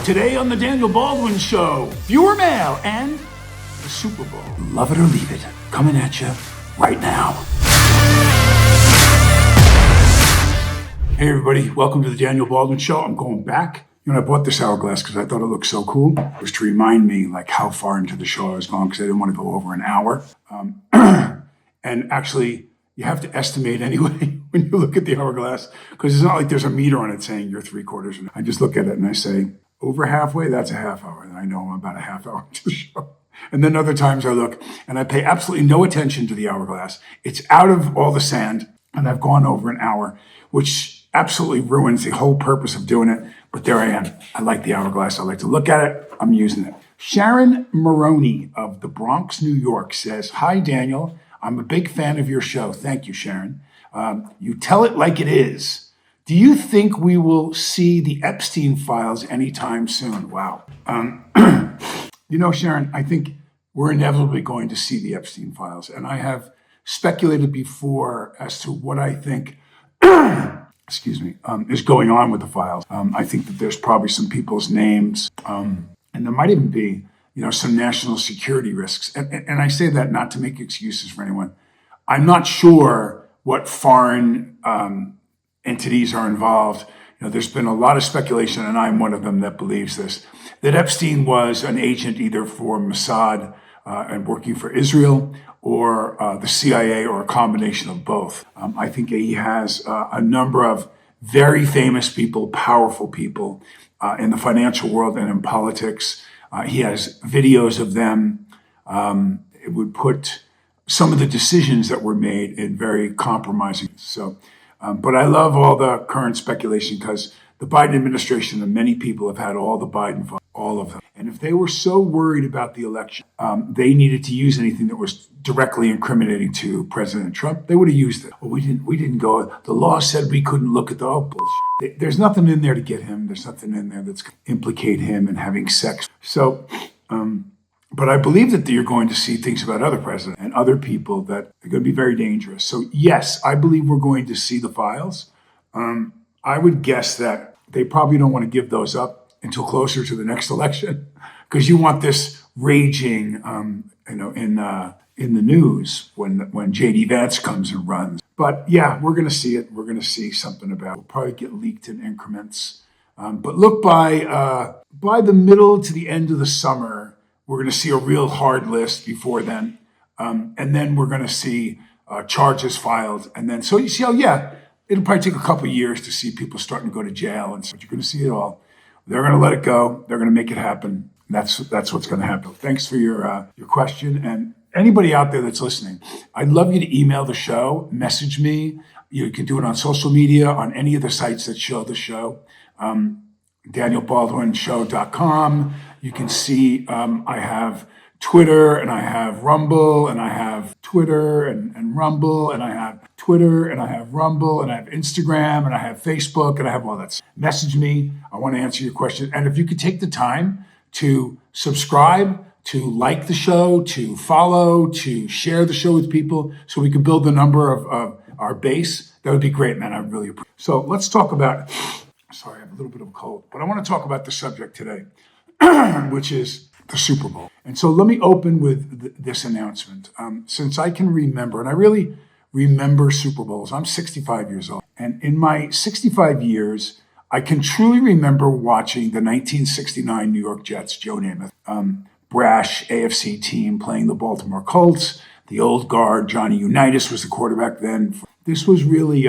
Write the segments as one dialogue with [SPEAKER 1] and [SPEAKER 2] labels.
[SPEAKER 1] Today on the Daniel Baldwin Show, viewer mail and the Super Bowl. Love it or leave it, coming at you right now. Hey everybody, welcome to the Daniel Baldwin Show. I'm going back. I bought this hourglass because I thought it looked so cool. It was to remind me like how far into the show I was going because I didn't want to go over an hour. And actually, you have to estimate anyway when you look at the hourglass because it's not like there's a meter on it saying you're 3/4. I just look at it and I say, over halfway, that's a half hour. And I know I'm about a half hour into the show. And then other times I look and I pay absolutely no attention to the hourglass. It's out of all the sand and I've gone over an hour, which absolutely ruins the whole purpose of doing it. But there I am. I like the hourglass. I like to look at it. I'm using it. Sharon Maroney of the Bronx, New York says, "Hi, Daniel. I'm a big fan of your show." Thank you, Sharon. You tell it like it is. Do you think we will see the Epstein files anytime soon? Wow. Sharon, I think we're inevitably going to see the Epstein files. And I have speculated before as to what I think is going on with the files. I think that there's probably some people's names, and there might even be, some national security risks. And I say that not to make excuses for anyone. I'm not sure what foreign entities are involved. There's been a lot of speculation, and I'm one of them that believes this, that Epstein was an agent either for Mossad and working for Israel or the CIA or a combination of both. I think he has a number of very famous people, powerful people in the financial world and in politics. He has videos of them. It would put some of the decisions that were made in very compromising. But I love all the current speculation because the Biden administration and many people have had all the Biden files, all of them. And if they were so worried about the election, they needed to use anything that was directly incriminating to President Trump, they would have used it. Well, we didn't go. The law said we couldn't look at the bullshit. There's nothing in there to get him. There's nothing in there that's going to implicate him in having sex. But I believe that you're going to see things about other presidents and other people that are going to be very dangerous. So yes, I believe we're going to see the files. I would guess that they probably don't want to give those up until closer to the next election because you want this raging, in the news when J.D. Vance comes and runs. But yeah, we're going to see it. We're going to see something about it. It'll probably get leaked in increments. But look, by the middle to the end of the summer, we're going to see a real hard list before then. And then we're going to see charges filed. And then, so you see it'll probably take a couple of years to see people starting to go to jail. And so you're going to see it all. They're going to let it go. They're going to make it happen. That's what's going to happen. Thanks for your question. And anybody out there that's listening, I'd love you to email the show, message me. You can do it on social media, on any of the sites that show the show. DanielBaldwinShow.com. You can see I have Twitter and I have Rumble and I have Twitter and Rumble and I have Twitter and I have Rumble and I have Instagram and I have Facebook and I have all that. Message me. I want to answer your question. And if you could take the time to subscribe, to like the show, to follow, to share the show with people so we can build the number of our base, that would be great, man. I really appreciate it. So let's talk about, sorry, I have a little bit of a cold, but I want to talk about the subject today, which is the Super Bowl. And so let me open with this announcement. Since I can remember, and I really remember Super Bowls, I'm 65 years old. And in my 65 years, I can truly remember watching the 1969 New York Jets, Joe Namath, brash AFC team playing the Baltimore Colts. The old guard, Johnny Unitas, was the quarterback then. This was really,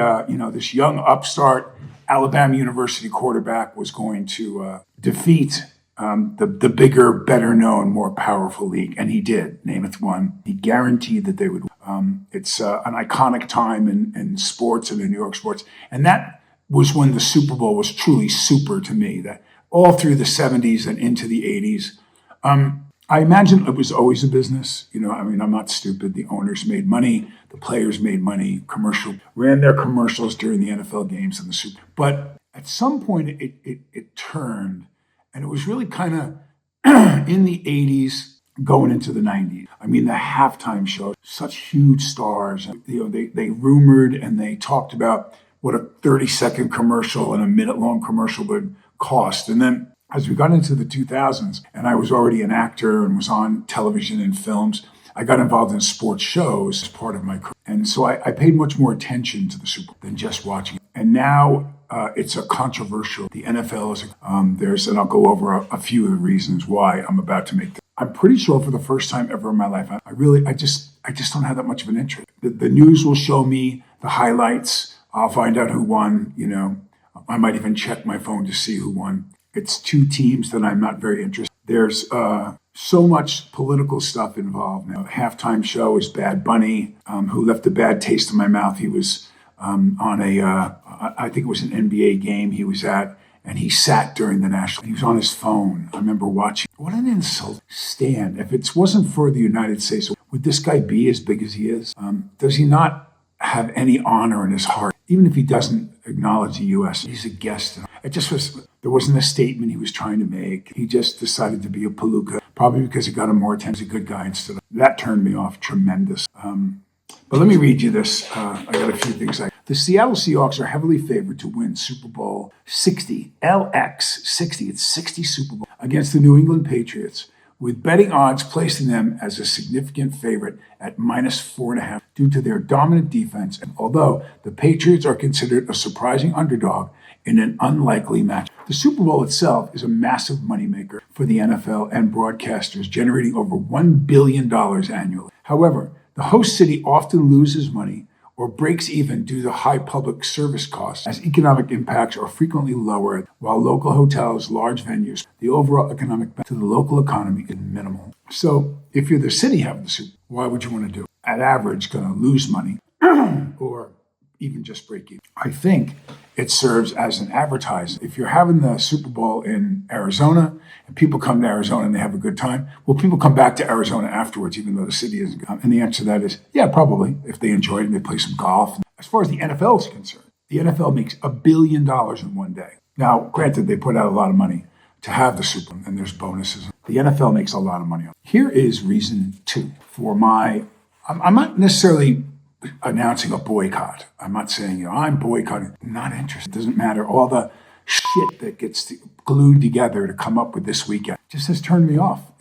[SPEAKER 1] this young upstart Alabama University quarterback was going to defeat the bigger, better known, more powerful league. And he did. Namath won. He guaranteed that they would win. It's an iconic time in sports and in New York sports. And that was when the Super Bowl was truly super to me, that all through the 70s and into the 80s. I imagine it was always a business. I'm not stupid. The owners made money. The players made money. Ran their commercials during the NFL games and the Super Bowl. But at some point it turned, and it was really kind of in the 80s going into the 90s. I mean, the halftime show, such huge stars. They rumored and they talked about what a 30-second commercial and a minute-long commercial would cost. And then As we got into the 2000s, and I was already an actor and was on television and films, I got involved in sports shows as part of my career. And so I paid much more attention to the Super Bowl than just watching it. And now it's a controversial. The NFL is, and I'll go over a few of the reasons why I'm about to make this. I'm pretty sure for the first time ever in my life, I just don't have that much of an interest. The news will show me the highlights. I'll find out who won. I might even check my phone to see who won. It's two teams that I'm not very interested. There's so much political stuff involved now. The halftime show is Bad Bunny, who left a bad taste in my mouth. He was on I think it was an NBA game he was at, and he sat during the national. He was on his phone. I remember watching. What an insult. Stan, if it wasn't for the United States, would this guy be as big as he is? Does he not have any honor in his heart? Even if he doesn't acknowledge the U.S., he's a guest. There wasn't a statement he was trying to make. He just decided to be a palooka, probably because it got him more attention. He's a good guy instead of. That turned me off tremendous. But let me read you this. I got a few things. The Seattle Seahawks are heavily favored to win Super Bowl 60, LX 60. It's 60 Super Bowl against the New England Patriots, with betting odds placing them as a significant favorite at -4.5 due to their dominant defense. And although the Patriots are considered a surprising underdog in an unlikely match, the Super Bowl itself is a massive moneymaker for the NFL and broadcasters, generating over $1 billion annually. However, the host city often loses money or breaks even due to high public service costs, as economic impacts are frequently lower, while local hotels, large venues, the overall economic benefit to the local economy is minimal. So if you're the city having the Super Bowl, why would you want to do it? At average, going to lose money or even just break even. I think it serves as an advertising. If you're having the Super Bowl in Arizona and people come to Arizona and they have a good time, will people come back to Arizona afterwards, even though the city isn't? And the answer to that is, yeah, probably, if they enjoy it and they play some golf. As far as the NFL is concerned, the NFL makes $1 billion in one day. Now, granted, they put out a lot of money to have the Super Bowl, and there's bonuses. The NFL makes a lot of money. Here is reason 2 for I'm not necessarily announcing a boycott. I'm not saying, I'm boycotting. I'm not interested. It doesn't matter. All the shit that gets glued together to come up with this weekend just has turned me off.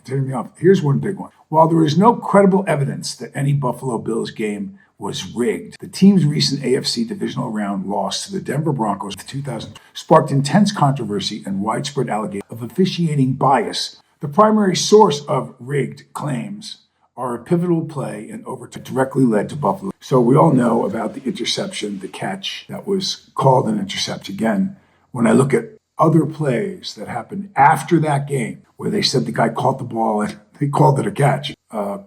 [SPEAKER 1] Here's one big one. While there is no credible evidence that any Buffalo Bills game was rigged, the team's recent AFC divisional round loss to the Denver Broncos in 2000 sparked intense controversy and widespread allegations of officiating bias. The primary source of rigged claims are a pivotal play in overtime directly led to Buffalo. So we all know about the interception, the catch that was called an interception. Again, when I look at other plays that happened after that game, where they said the guy caught the ball and they called it a catch.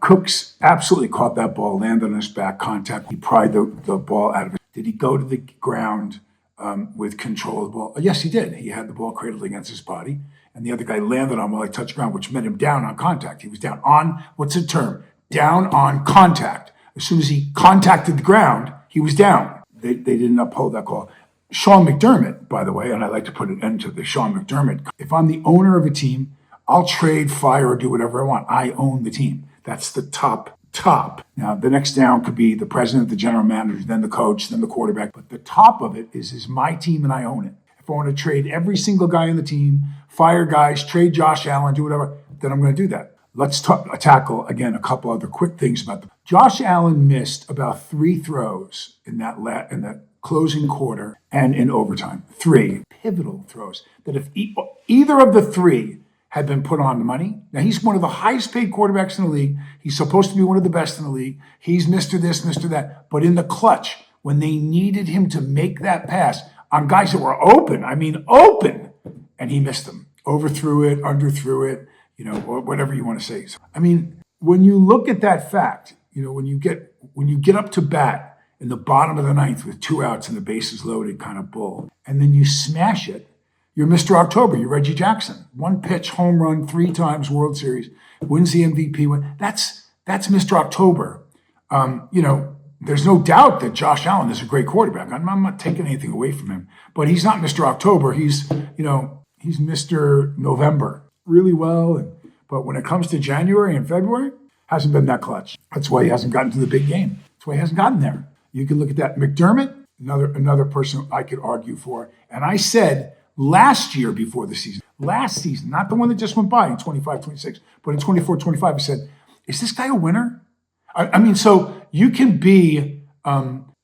[SPEAKER 1] Cooks absolutely caught that ball, landed on his back, contact. He pried the ball out of it. Did he go to the ground with control of the ball? Yes, he did. He had the ball cradled against his body. And the other guy landed on while he touched ground, which meant him down on contact. He was down on, what's the term? Down on contact. As soon as he contacted the ground, he was down. They didn't uphold that call. Sean McDermott, by the way, and I like to put an end to the Sean McDermott. If I'm the owner of a team, I'll trade, fire, or do whatever I want. I own the team. That's the top. Now, the next down could be the president, the general manager, then the coach, then the quarterback. But the top of it is my team and I own it. If I want to trade every single guy on the team, fire guys, trade Josh Allen, do whatever, then I'm going to do that. Let's tackle, again, a couple other quick things about them. Josh Allen missed about 3 throws in that closing quarter and in overtime. 3 pivotal throws that if either of the 3 had been put on the money. Now, he's one of the highest paid quarterbacks in the league. He's supposed to be one of the best in the league. He's Mr. This, Mr. That. But in the clutch, when they needed him to make that pass on guys that were open, and he missed them. Overthrew it, underthrew it, or whatever you want to say. So, when you look at that fact, when you get up to bat in the bottom of the 9th with 2 outs and the bases loaded kind of bull, and then you smash it, you're Mr. October. You're Reggie Jackson. 1 pitch, home run, 3 times World Series, wins the MVP. That's Mr. October. There's no doubt that Josh Allen is a great quarterback. I'm not taking anything away from him, but he's not Mr. October. He's Mr. November really well. But when it comes to January and February, hasn't been that clutch. That's why he hasn't gotten to the big game. That's why he hasn't gotten there. You can look at that. McDermott, another person I could argue for. And I said last year before the season, last season, not the one that just went by in 25-26, but in 24-25, he said, is this guy a winner? I mean, so you can be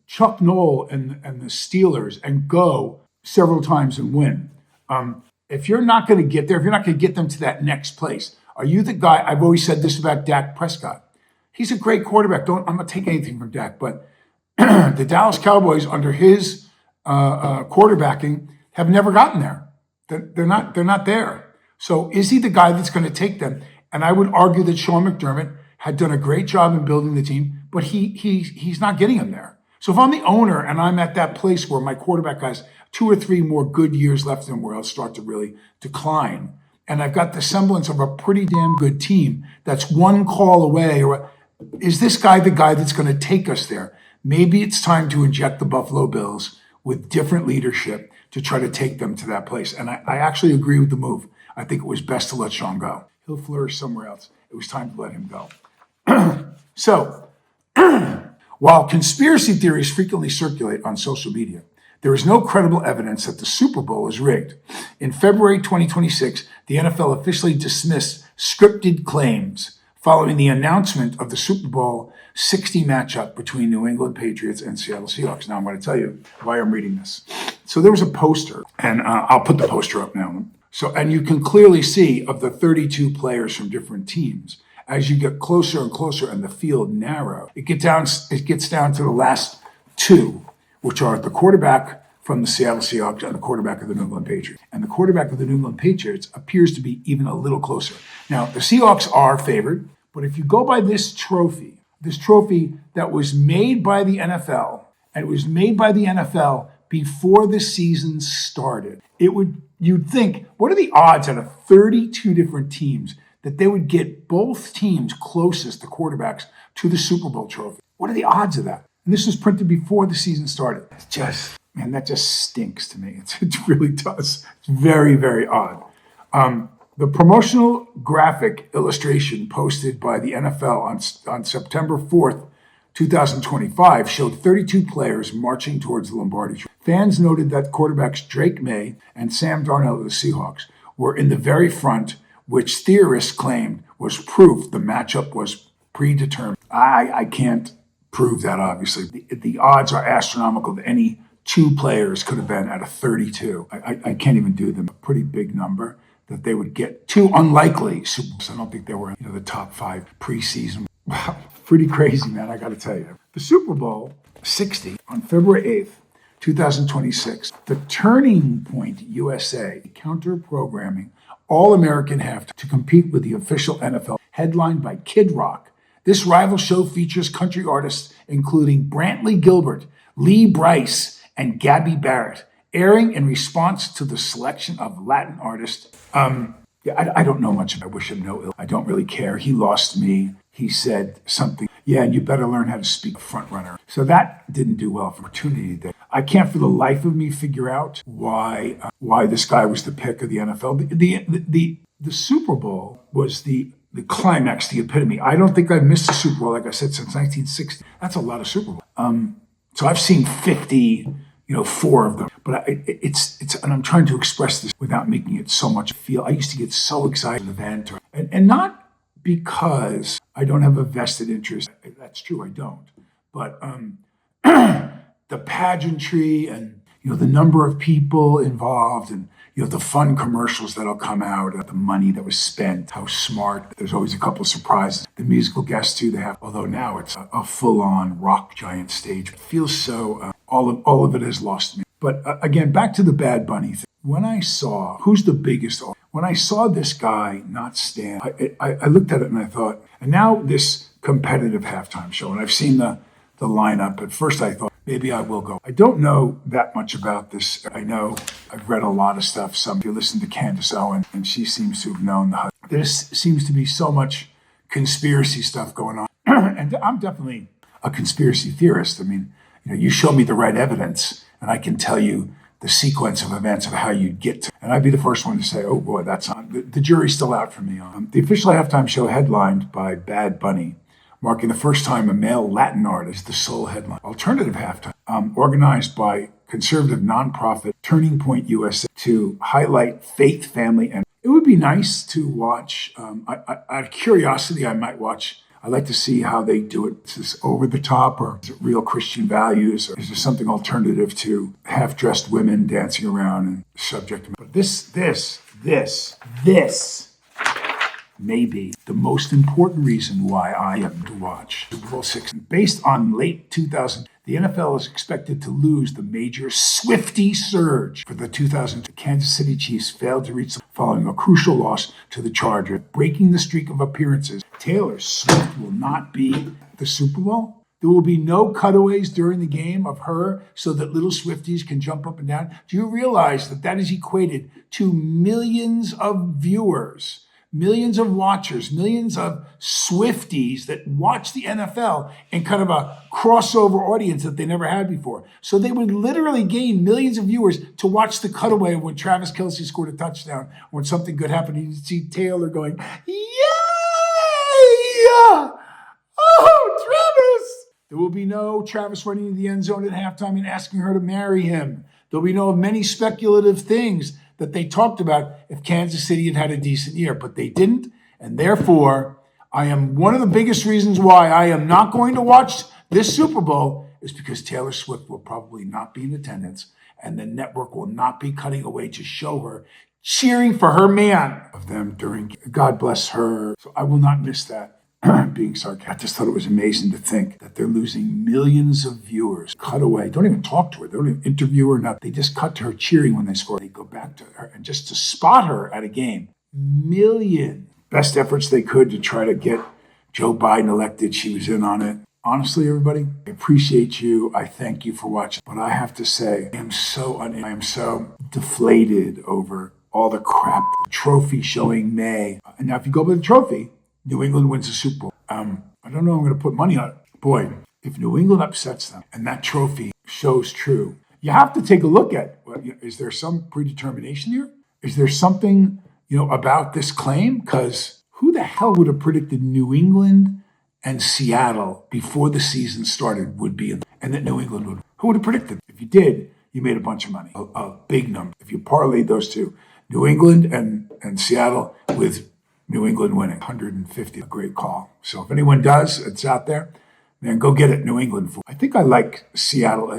[SPEAKER 1] Chuck Noll and the Steelers and go several times and win. If you're not going to get there, if you're not going to get them to that next place, are you the guy? I've always said this about Dak Prescott. He's a great quarterback. I'm not taking anything from Dak, but the Dallas Cowboys under his quarterbacking have never gotten there. They're not there. So is he the guy that's going to take them? And I would argue that Sean McDermott had done a great job in building the team, but he's not getting them there. So if I'm the owner and I'm at that place where my quarterback has 2 or 3 more good years left in him where I'll start to really decline, and I've got the semblance of a pretty damn good team that's one call away, or is this guy the guy that's going to take us there? Maybe it's time to inject the Buffalo Bills with different leadership to try to take them to that place. And I actually agree with the move. I think it was best to let Sean go. He'll flourish somewhere else. It was time to let him go. So, while conspiracy theories frequently circulate on social media, there is no credible evidence that the Super Bowl is rigged. In February 2026, the NFL officially dismissed scripted claims following the announcement of the Super Bowl 60 matchup between New England Patriots and Seattle Seahawks. Now I'm going to tell you why I'm reading this. So there was a poster, and I'll put the poster up now. So, and you can clearly see of the 32 players from different teams, as you get closer and closer and the field narrow, it gets down to the last 2, which are the quarterback from the Seattle Seahawks and the quarterback of the New England Patriots. And the quarterback of the New England Patriots appears to be even a little closer. Now, the Seahawks are favored, but if you go by this trophy that was made by the NFL, and it was made by the NFL before the season started, you'd think, what are the odds out of 32 different teams that they would get both teams closest, the quarterbacks, to the Super Bowl trophy? What are the odds of that? And this was printed before the season started. That just stinks to me. It really does. It's very, very odd. The promotional graphic illustration posted by the NFL on September 4th, 2025 showed 32 players marching towards the Lombardi Trophy. Fans noted that quarterbacks Drake May and Sam Darnold of the Seahawks were in the very front, which theorists claimed was proof the matchup was predetermined. I can't prove that, obviously. The odds are astronomical that any 2 players could have been out of 32. I can't even do them. A pretty big number that they would get 2 unlikely Super Bowls. I don't think they were in the top 5 preseason. Wow, pretty crazy, man, I got to tell you. The Super Bowl 60 on February 8th, 2026, the Turning Point USA counter-programming All-American halftime to compete with the official NFL, headlined by Kid Rock. This rival show features country artists including Brantley Gilbert, Lee Brice, and Gabby Barrett, airing in response to the selection of Latin artists. I don't know much. I wish him no ill. I don't really care. He lost me. He said something. Yeah, and you better learn how to speak front runner. So that didn't do well for opportunity there. I can't for the life of me figure out why this guy was the pick of the NFL. The Super Bowl was the climax, the epitome. I don't think I've missed a Super Bowl, like I said, since 1960. That's a lot of Super Bowl. So I've seen 4 of them. But it's and I'm trying to express this without making it so much feel. I used to get so excited at an event, and not because I don't have a vested interest. That's true, I don't. But the pageantry and the number of people involved, and the fun commercials that'll come out, the money that was spent, how smart. There's always a couple of surprises. The musical guests too, they have. Although now it's a full-on rock giant stage. It feels so. All of it has lost me. But again, back to the Bad Bunny thing. When I saw who's the biggest, when I saw this guy not stand, I looked at it and I thought, and now this competitive halftime show, and I've seen the lineup. At first I thought, maybe I will go. I don't know that much about this. I know I've read a lot of stuff. If you listen to Candace Owen, and she seems to have known there seems to be so much conspiracy stuff going on. And I'm definitely a conspiracy theorist. I mean, you show me the right evidence, and I can tell you the sequence of events of how you'd get to. And I'd be the first one to say, oh boy, that's on. The jury's still out for me. The official halftime show headlined by Bad Bunny, marking the first time a male Latin artist, the sole headline. Alternative halftime, organized by conservative nonprofit Turning Point USA to highlight faith, family, and it would be nice to watch. Out of curiosity, I might watch. I like to see how they do it. Is this over the top, or is it real Christian values, or is there something alternative to half-dressed women dancing around and subject? But this may be the most important reason why I am to watch Super Bowl 6. Based on late 2000, the NFL is expected to lose the major Swiftie surge for the 2000. The Kansas City Chiefs failed to reach following a crucial loss to the Chargers, breaking the streak of appearances. Taylor Swift will not be at the Super Bowl. There will be no cutaways during the game of her so that little Swifties can jump up and down. Do you realize that that is equated to millions of viewers, millions of watchers, millions of Swifties that watch the NFL in kind of a crossover audience that they never had before? So they would literally gain millions of viewers to watch the cutaway when Travis Kelce scored a touchdown, or when something good happened. You'd see Taylor going, "Yay! Oh, Travis!" There will be no Travis running into the end zone at halftime and asking her to marry him. There'll be no many speculative things that they talked about if Kansas City had had a decent year, but they didn't. And therefore, I am one of the biggest reasons why I am not going to watch this Super Bowl is because Taylor Swift will probably not be in attendance, and the network will not be cutting away to show her cheering for her man of them during. God bless her. So I will not miss that. Being sarcastic, I just thought it was amazing to think that they're losing millions of viewers. Cut away. Don't even talk to her. They don't even interview her. Nothing. They just cut to her cheering when they score. They go back to her and just to spot her at a game. Million. Best efforts they could to try to get Joe Biden elected. She was in on it. Honestly, everybody, I appreciate you. I thank you for watching. But I have to say, I am so deflated over all the crap. The trophy showing May. And now if you go by the trophy, New England wins the Super Bowl. I don't know. I'm going to put money on it. Boy, if New England upsets them and that trophy shows true, you have to take a look at, is there some predetermination here? Is there something, about this claim? Because who the hell would have predicted New England and Seattle before the season started would be and that New England would? Who would have predicted? If you did, you made a bunch of money, a big number. If you parlayed those two, New England and Seattle with New England winning 150, a great call. So if anyone does, it's out there, then go get it, New England. I think I like Seattle.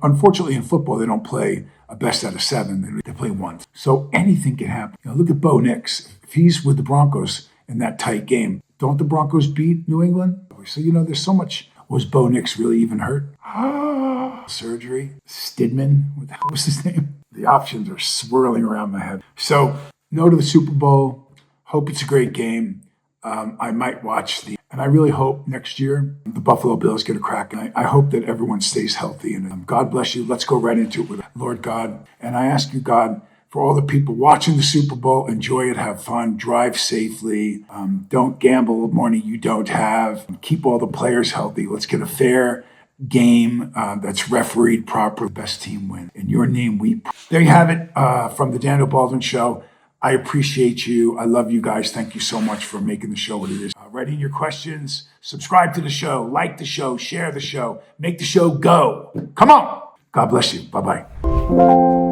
[SPEAKER 1] Unfortunately in football, they don't play a best out of 7. They play once. So anything can happen. Look at Bo Nix. If he's with the Broncos in that tight game, don't the Broncos beat New England? So, there's so much. Was Bo Nix really even hurt? Surgery? Stidman? What the hell was his name? The options are swirling around my head. So no to the Super Bowl. Hope it's a great game. I might watch and I really hope next year the Buffalo Bills get a crack. And I hope that everyone stays healthy. And God bless you. Let's go right into it with Lord God. And I ask you, God, for all the people watching the Super Bowl, enjoy it, have fun, drive safely. Don't gamble money you don't have. Keep all the players healthy. Let's get a fair game that's refereed proper. The best team win. In your name, we pray. There you have it from the Daniel Baldwin Show. I appreciate you. I love you guys. Thank you so much for making the show what it is. Write in your questions, subscribe to the show, like the show, share the show, make the show go. Come on. God bless you. Bye-bye.